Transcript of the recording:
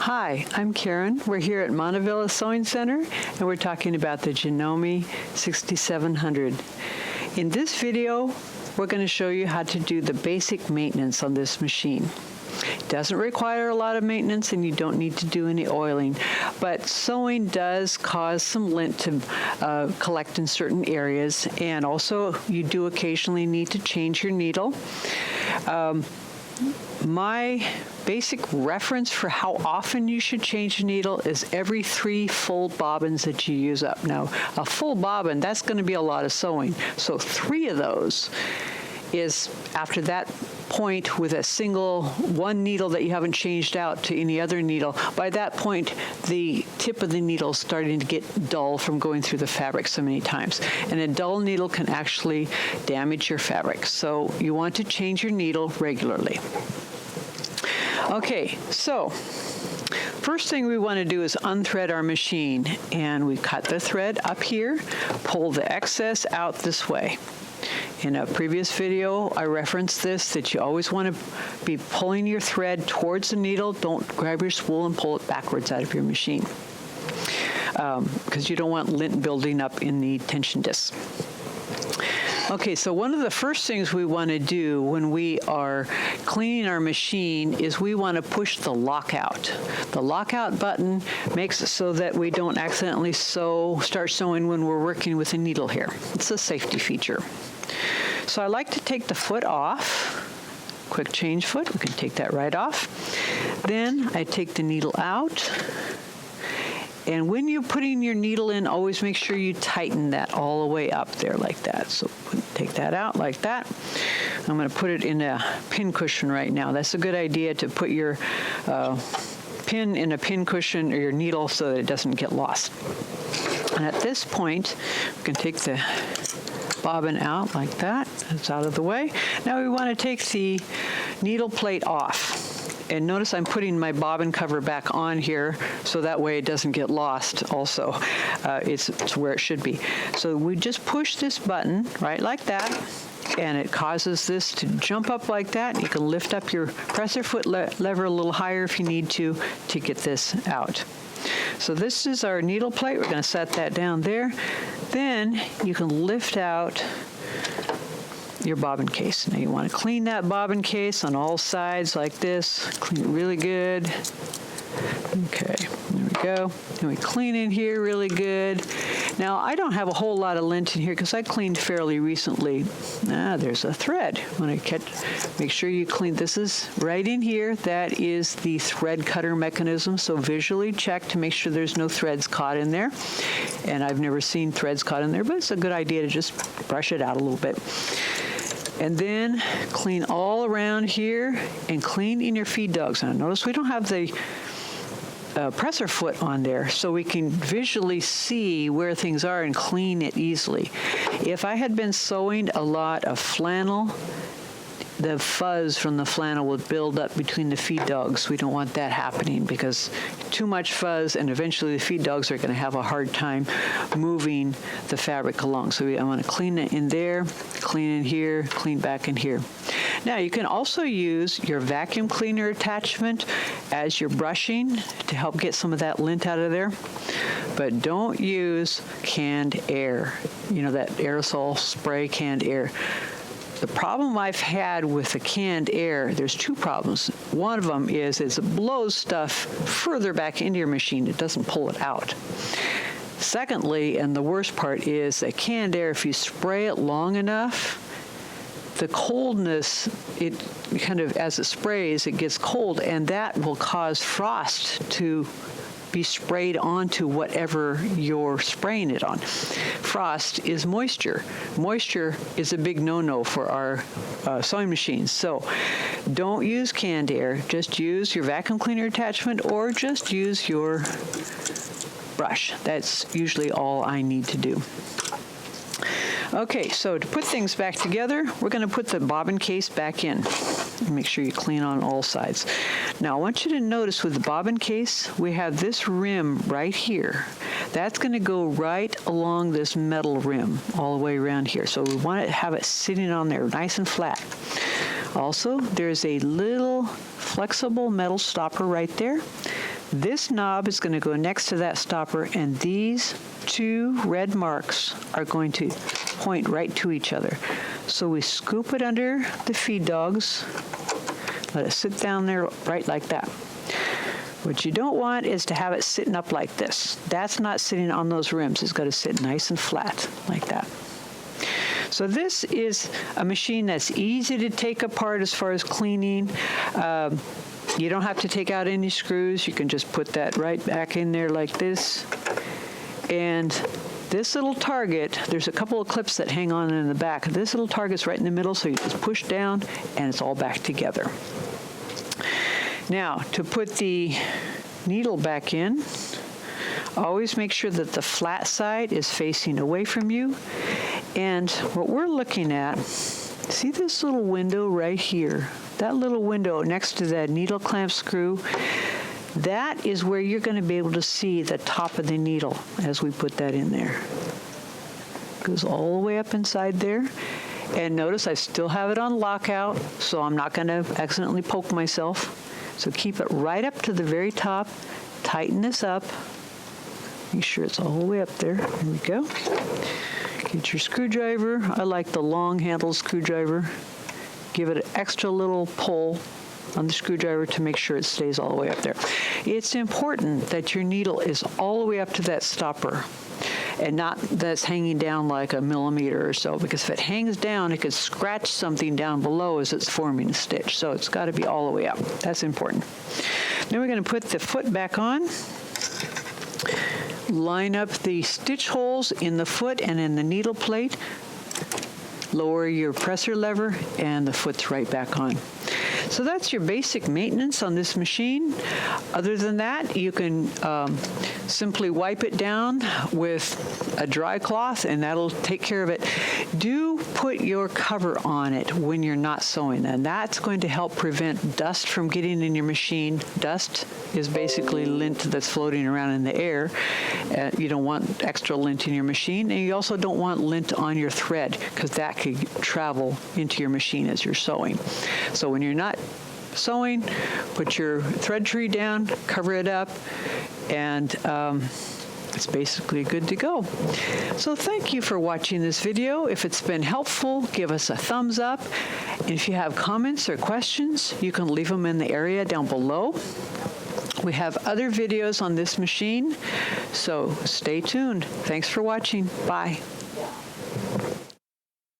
Hi, I'm Karen. We're here at Montevilla Sewing Center, and we're talking about the Janome 6700. In this video, we're going to show you how to do the basic maintenance on this machine. It doesn't require a lot of maintenance, and you don't need to do any oiling, but sewing does cause some lint to collect in certain areas, and also you do occasionally need to change your needle. My basic reference for how often you should change a needle is every 3 full bobbins that you use up. Now, a full bobbin, that's going to be a lot of sewing. So 3 of those is after that point with a single one needle that you haven't changed out to any other needle. By that point, the tip of the needle is starting to get dull from going through the fabric so many times. And a dull needle can actually damage your fabric. So you want to change your needle regularly. Okay, so first thing we want to do is unthread our machine, and we cut the thread up here, pull the excess out this way. In a previous video, I referenced this, that you always want to be pulling your thread towards the needle. Don't grab your spool and pull it backwards out of your machine, because you don't want lint building up in the tension disc. Okay, so one of the first things we want to do when we are cleaning our machine is we want to push the lockout. The lockout button makes it so that we don't accidentally start sewing when we're working with a needle here. It's a safety feature. So I like to take the foot off, quick change foot, we can take that right off. Then I take the needle out. And when you're putting your needle in, always make sure you tighten that all the way up there like that. So take that out like that. I'm going to put it in a pin cushion right now. That's a good idea, to put your pin in a pin cushion or your needle so that it doesn't get lost. And at this point, we can take the bobbin out like that. It's out of the way. Now we want to take the needle plate off. And notice I'm putting my bobbin cover back on here so that way it doesn't get lost also. It's where it should be. So we just push this button right like that, and it causes this to jump up like that. You can lift up your presser foot lever a little higher if you need to get this out. So this is our needle plate. We're going to set that down there. Then you can lift out your bobbin case. Now you want to clean that bobbin case on all sides like this. Clean it really good. Okay, there we go. And we clean in here really good. Now I don't have a whole lot of lint in here because I cleaned fairly recently. There's a thread. Make sure you clean. This is right in here. That is the thread cutter mechanism. So visually check to make sure there's no threads caught in there. And I've never seen threads caught in there, but it's a good idea to just brush it out a little bit. And then clean all around here and clean in your feed dogs. Now notice we don't have the presser foot on there, so we can visually see where things are and clean it easily. If I had been sewing a lot of flannel, the fuzz from the flannel would build up between the feed dogs. We don't want that happening, because too much fuzz and eventually the feed dogs are going to have a hard time moving the fabric along. So I want to clean it in there, clean in here, clean back in here. Now you can also use your vacuum cleaner attachment as you're brushing to help get some of that lint out of there. But don't use canned air. You know, that aerosol spray canned air. The problem I've had with the canned air, there's 2 problems. One of them is it blows stuff further back into your machine. It doesn't pull it out. Secondly, and the worst part, is that canned air, if you spray it long enough, the coldness, it kind of, as it sprays, it gets cold, and that will cause frost to be sprayed onto whatever you're spraying it on. Frost is moisture. Moisture is a big no-no for our sewing machines. So don't use canned air. Just use your vacuum cleaner attachment, or just use your brush. That's usually all I need to do. Okay, so to put things back together, we're going to put the bobbin case back in. Make sure you clean on all sides. Now I want you to notice with the bobbin case, we have this rim right here. That's going to go right along this metal rim all the way around here. So we want to have it sitting on there nice and flat. Also, there's a little flexible metal stopper right there. This knob is going to go next to that stopper, and these two red marks are going to point right to each other. So we scoop it under the feed dogs, let it sit down there right like that. What you don't want is to have it sitting up like this. That's not sitting on those rims. It's got to sit nice and flat like that. So this is a machine that's easy to take apart as far as cleaning. You don't have to take out any screws. You can just put that right back in there like this. And this little target, there's a couple of clips that hang on in the back. This little target's right in the middle, so you just push down and it's all back together. Now, to put the needle back in, always make sure that the flat side is facing away from you. And what we're looking at, see this little window right here? That little window next to that needle clamp screw, that is where you're going to be able to see the top of the needle as we put that in there. Goes all the way up inside there. And notice I still have it on lockout, so I'm not going to accidentally poke myself. So keep it right up to the very top. Tighten this up. Make sure it's all the way up there. Here we go. Get your screwdriver. I like the long handle screwdriver. Give it an extra little pull on the screwdriver to make sure it stays all the way up there. It's important that your needle is all the way up to that stopper and not that's hanging down like a millimeter or so, because if it hangs down, it could scratch something down below as it's forming a stitch. So it's got to be all the way up. That's important. Then we're going to put the foot back on. Line up the stitch holes in the foot and in the needle plate. Lower your presser lever, and the foot's right back on. So that's your basic maintenance on this machine. Other than that, you can simply wipe it down with a dry cloth, and that'll take care of it. Do put your cover on it when you're not sewing, and that's going to help prevent dust from getting in your machine. Dust is basically lint that's floating around in the air. You don't want extra lint in your machine, and you also don't want lint on your thread, because that could travel into your machine as you're sewing. So when you're not sewing, put your thread tree down, cover it up, and it's basically good to go. So thank you for watching this video. If it's been helpful, give us a thumbs up. And if you have comments or questions, you can leave them in the area down below. We have other videos on this machine, so stay tuned. Thanks for watching. Bye.